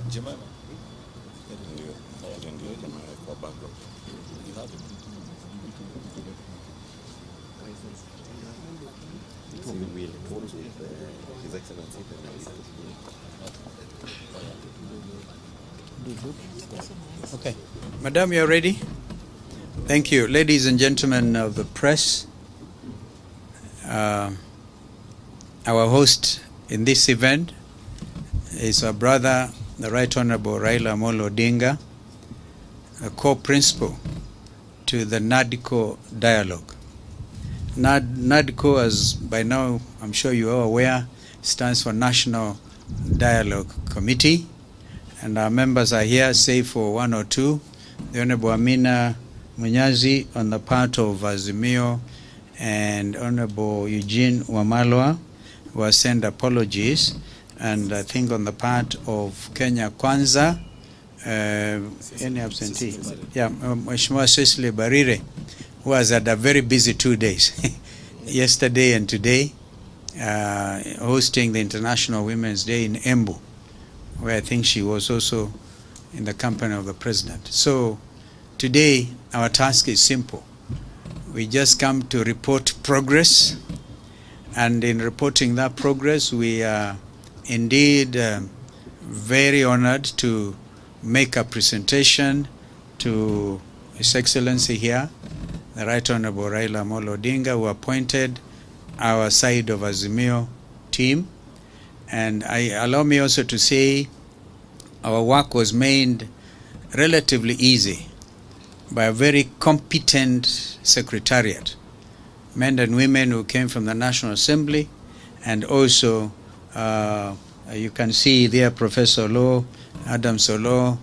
Okay. Madam, you are ready? Thank you. Ladies and gentlemen of the press, our host in this event is our brother, the Right Honorable Raila Odinga, a co-principal to the NADCO dialogue. NADCO, as by now I'm sure you are aware, stands for National Dialogue Committee, and our members are here, save for one or two. The Honorable Amina Munyazi on the part of Azimio and Honorable Eugene Wamalwa, who has sent apologies, and I think on the part of Kenya Kwanza, any absentee? Yeah, Mheshimiwa Cecily Barire, who has had a very busy 2 days, yesterday and today, hosting the International Women's Day in Embu, where I think she was also in the company of the President. So today, our task is simple. We just come to report progress, and in reporting that progress, we are indeed very honored to make a presentation to His Excellency here, the Right Honorable Raila Odinga, who appointed our side of Azimio team. And allow me also to say our work was made relatively easy by a very competent secretariat, men and women who came from the National Assembly, and also you can see there Professor Law, Adam Solo,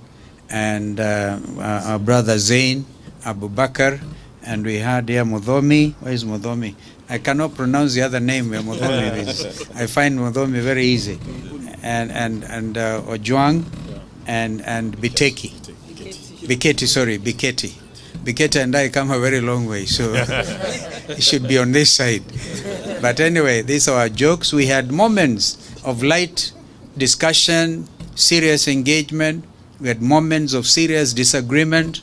and our brother Zain Abu Bakr, and we had here Mudhomi. Where is Mudhomi? I cannot pronounce the other name where Mudhomi is. I find Mudhomi very easy. And Ojwang and Biteki. Biketi and I come a very long way, so it should be on this side. But anyway, these are our jokes. We had moments of light discussion, serious engagement. We had moments of serious disagreement,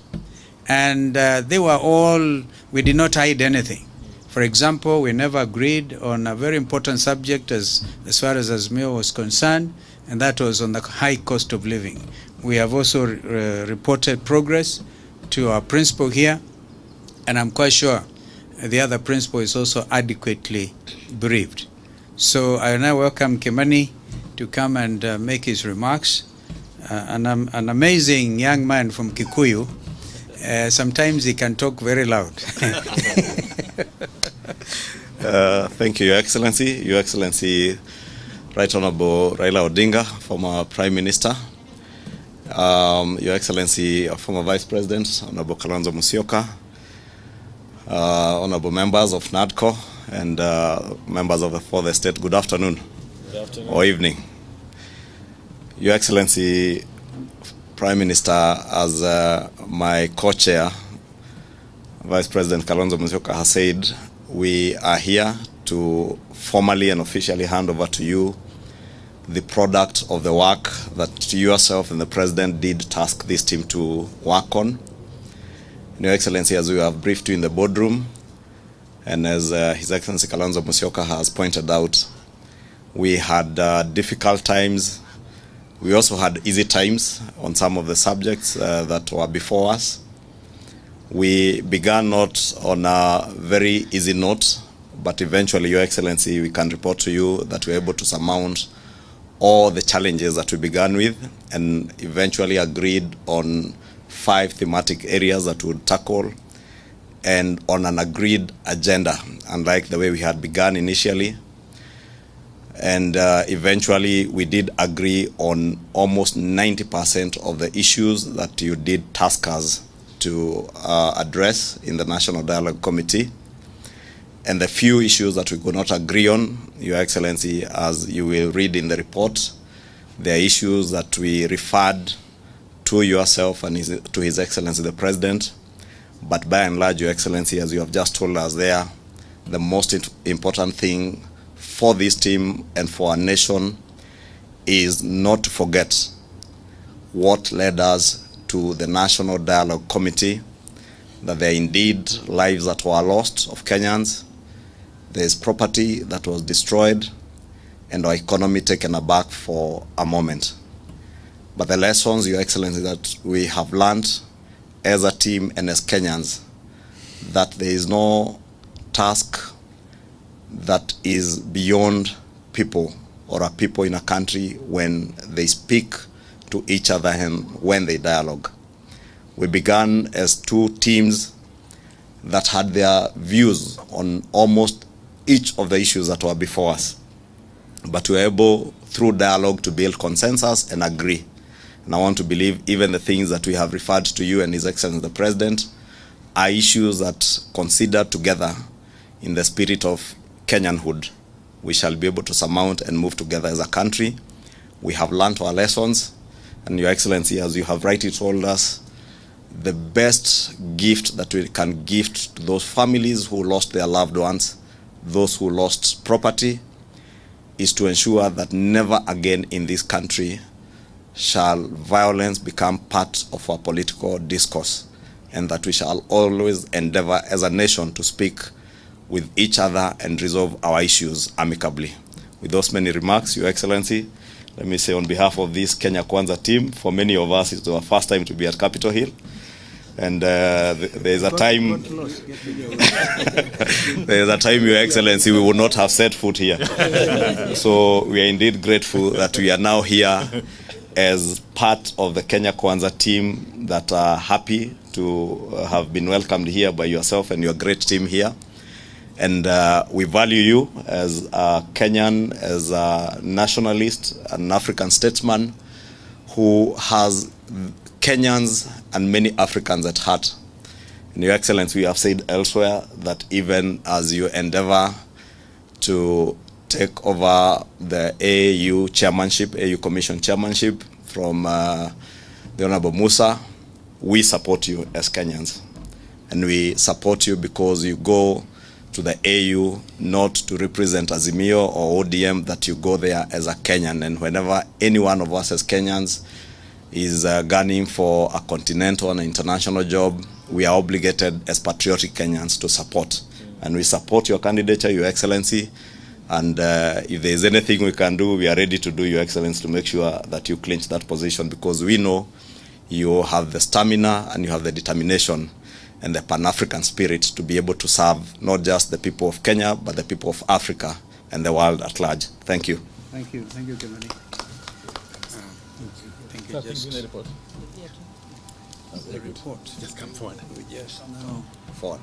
and they were all, we did not hide anything. For example, we never agreed on a very important subject as far as Azimio was concerned, and that was on the high cost of living. We have also reported progress to our principal here, and I'm quite sure the other principal is also adequately briefed. So I now welcome Kimani to come and make his remarks. An amazing young man from Kikuyu. Sometimes he can talk very loud. Thank you, Your Excellency. Your Excellency, Right Honorable Raila Odinga, former Prime Minister. Your Excellency, former Vice President, Honorable Kalonzo Musyoka. Honorable members of NADCO and members of the Fourth Estate, good afternoon. Good afternoon. Or evening. Your Excellency, Prime Minister, as my co-chair, Vice President Kalonzo Musyoka has said, we are here to formally and officially hand over to you the product of the work that yourself and the President did task this team to work on. Your Excellency, as we have briefed you in the boardroom, and as His Excellency Kalonzo Musyoka has pointed out, we had difficult times. We also had easy times on some of the subjects that were before us. We began not on a very easy note, but eventually, Your Excellency, we can report to you that we were able to surmount all the challenges that we began with, and eventually agreed on 5 thematic areas that we would tackle, and on an agreed agenda, unlike the way we had begun initially. And eventually, we did agree on almost 90% of the issues that you did task us to address in the National Dialogue Committee. And the few issues that we could not agree on, Your Excellency, as you will read in the report, there are issues that we referred to yourself and to His Excellency the President. But by and large, Your Excellency, as you have just told us there, the most important thing for this team and for our nation is not to forget what led us to the National Dialogue Committee, that there are indeed lives that were lost of Kenyans, there is property that was destroyed, and our economy taken aback for a moment. But the lessons, Your Excellency, that we have learned as a team and as Kenyans, that there is no task that is beyond people or a people in a country when they speak to each other and when they dialogue. We began as two teams that had their views on almost each of the issues that were before us. But we were able, through dialogue, to build consensus and agree. And I want to believe even the things that we have referred to you and His Excellency the President are issues that, considered together in the spirit of Kenyanhood, we shall be able to surmount and move together as a country. We have learned our lessons, and Your Excellency, as you have rightly told us, the best gift that we can gift to those families who lost their loved ones, those who lost property, is to ensure that never again in this country shall violence become part of our political discourse, and that we shall always endeavor as a nation to speak with each other and resolve our issues amicably. With those many remarks, Your Excellency, let me say on behalf of this Kenya Kwanza team, for many of us it's our first time to be at Capitol Hill. And there's a time, there's a time, Your Excellency, we would not have set foot here. So we are indeed grateful that we are now here as part of the Kenya Kwanza team that are happy to have been welcomed here by yourself and your great team here. And we value you as a Kenyan, as a nationalist, an African statesman who has Kenyans and many Africans at heart. And Your Excellency, we have said elsewhere that even as you endeavor to take over the AU chairmanship, AU Commission chairmanship from the Honorable Musa, we support you as Kenyans. And we support you because you go to the AU not to represent Azimio or ODM, that you go there as a Kenyan. And whenever any one of us as Kenyans is gunning for a continental and international job, we are obligated as patriotic Kenyans to support. And we support your candidature, Your Excellency. And if there is anything we can do, we are ready to do, Your Excellency, to make sure that you clinch that position, because we know you have the stamina and you have the determination and the Pan-African spirit to be able to serve not just the people of Kenya, but the people of Africa and the world at large. Thank you. Thank you, Kimani. Thank you. Just the report. The report. Just come forward. Yes. No. Forward.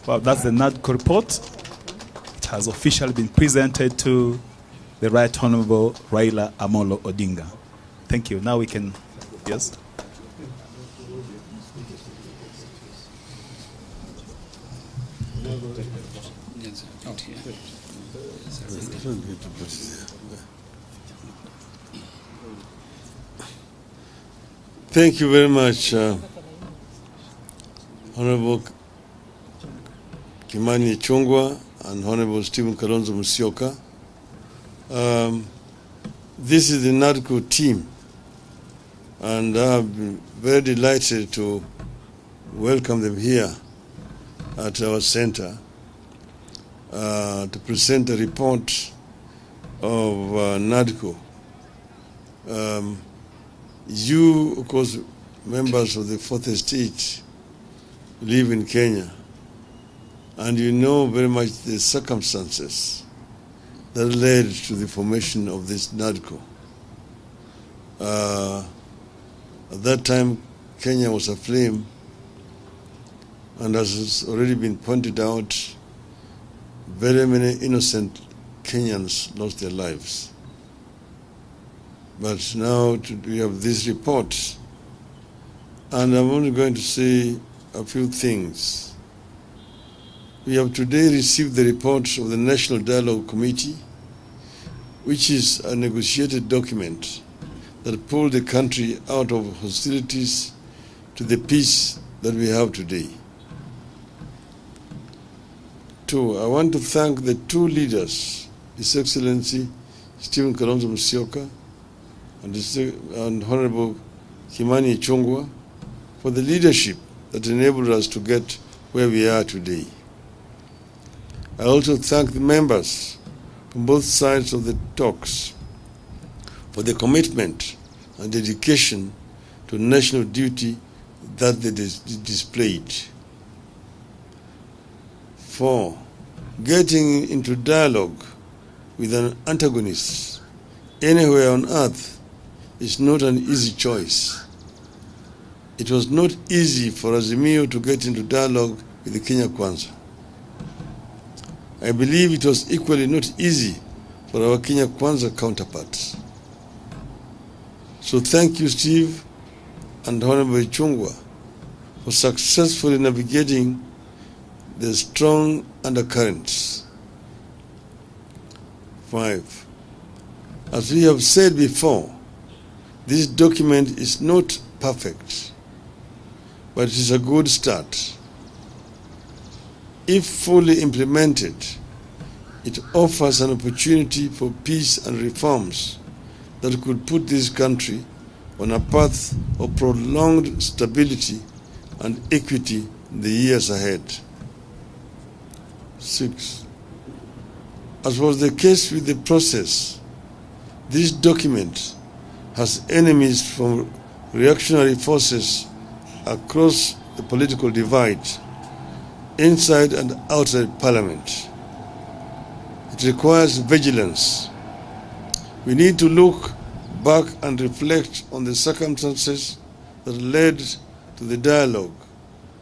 Well, that's the NADCO report. It has officially been presented to the Right Honorable Raila Amolo Odinga. Thank you. Now we can, yes? Thank you very much, Honorable Kimani Ichungwa and Honorable Stephen Kalonzo Musyoka. This is the NADCO team, and I've been very delighted to welcome them here at our center to present the report of NADCO. You, of course, members of the Fourth Estate, live in Kenya, and you know very much the circumstances that led to the formation of this NADCO. At that time, Kenya was aflame, and as has already been pointed out very many innocent Kenyans lost their lives. But now we have this report, and I'm only going to say a few things. We have today received the report of the National Dialogue Committee, which is a negotiated document that pulled the country out of hostilities to the peace that we have today. Two, I want to thank the two leaders, His Excellency Stephen Kalonzo Musyoka and Honorable Kimani Ichungwa, for the leadership that enabled us to get where we are today. I also thank the members from both sides of the talks for the commitment and dedication to national duty that they displayed. 4, getting into dialogue with an antagonist anywhere on earth is not an easy choice. It was not easy for Azimio to get into dialogue with the Kenya Kwanza. I believe it was equally not easy for our Kenya Kwanza counterparts. So thank you, Steve and Honorable Ichungwa, for successfully navigating the strong undercurrents. 5, as we have said before, this document is not perfect, but it is a good start. If fully implemented, it offers an opportunity for peace and reforms that could put this country on a path of prolonged stability and equity in the years ahead. 6, as was the case with the process, this document has enemies from reactionary forces across the political divide, inside and outside Parliament. It requires vigilance. We need to look back and reflect on the circumstances that led to the dialogue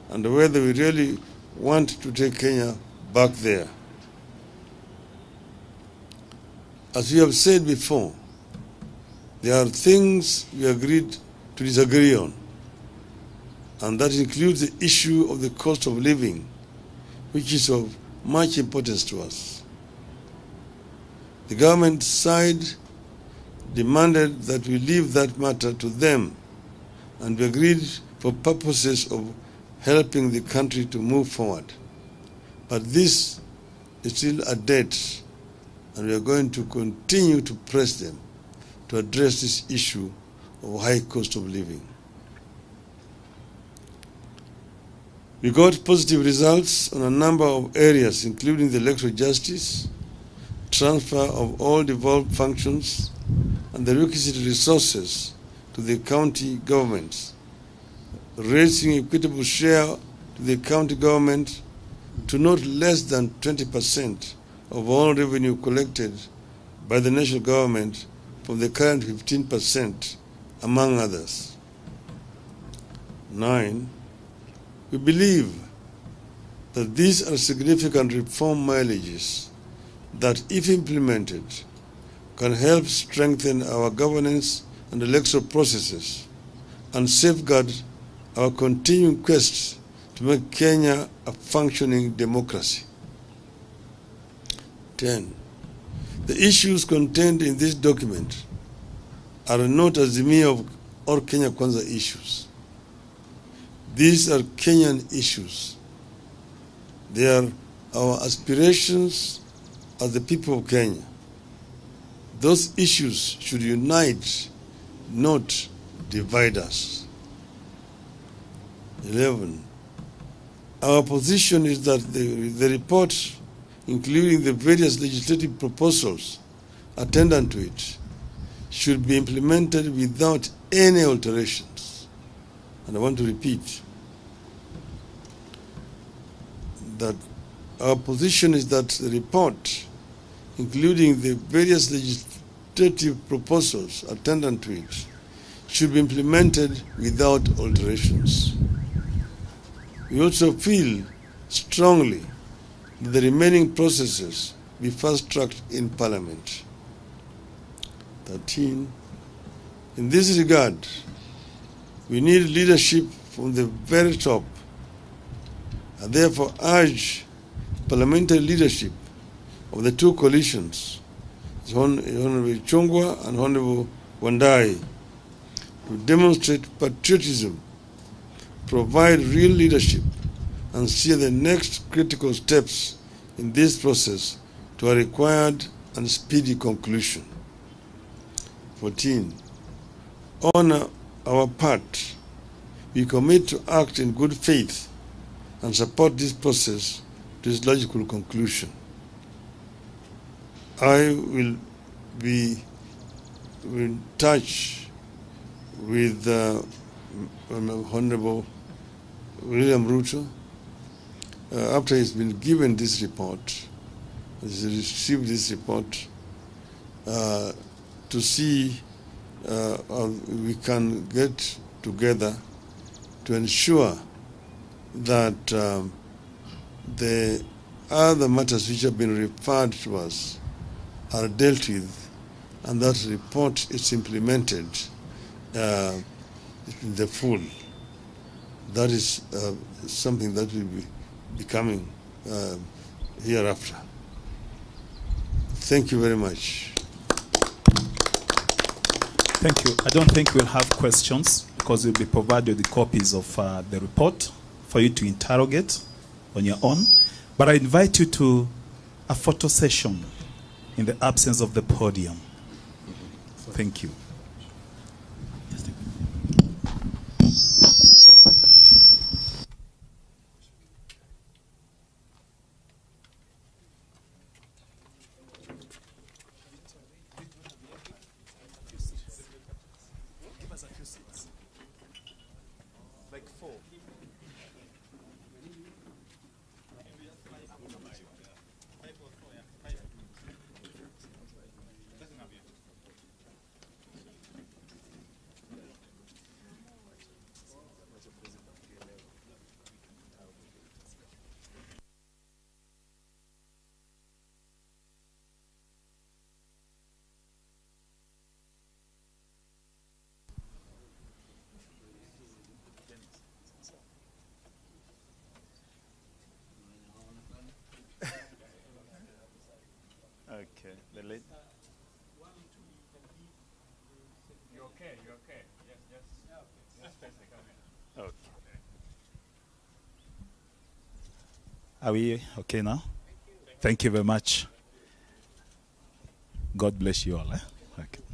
and whether we really want to take Kenya back there. As we have said before, there are things we agreed to disagree on, and that includes the issue of the cost of living, which is of much importance to us. The government side demanded that we leave that matter to them, and we agreed for purposes of helping the country to move forward. But this is still a debt, and we are going to continue to press them to address this issue of high cost of living. We got positive results on a number of areas, including the electoral justice, transfer of all devolved functions, and the requisite resources to the county governments, raising equitable share to the county government to not less than 20% of all revenue collected by the national government from the current 15%, among others. 9, we believe that these are significant reform mileages that, if implemented, can help strengthen our governance and electoral processes and safeguard our continuing quest to make Kenya a functioning democracy. 10, the issues contained in this document are not Azimio or Kenya Kwanza issues. These are Kenyan issues. They are our aspirations as the people of Kenya. Those issues should unite, not divide us. 11, our position is that the report, including the various legislative proposals attendant to it, should be implemented without any alterations. And I want to repeat that our position is that the report, including the various legislative proposals attendant to it, should be implemented without alterations. We also feel strongly that the remaining processes be fast-tracked in Parliament. 13. In this regard, we need leadership from the very top, and therefore urge parliamentary leadership of the two coalitions, Honorable Ichungwa and Honorable Wandai, to demonstrate patriotism, provide real leadership, and steer the next critical steps in this process to a required and speedy conclusion. 14. On our part, we commit to act in good faith and support this process to its logical conclusion. I will be in touch with Honorable William Ruto after he's been given this report, he's received this report, to see how we can get together to ensure that the other matters which have been referred to us are dealt with, and that report is implemented in the full. That is something that will be coming hereafter. Thank you very much. Thank you. I don't think we'll have questions because you'll be provided with the copies of the report for you to interrogate on your own. But I invite you to a photo session in the absence of the podium. Thank you. Okay, the lady. You're okay, you're okay. Yes, yes. Just face the camera. Okay. Are we okay now? Thank you very much. God bless you all. Okay.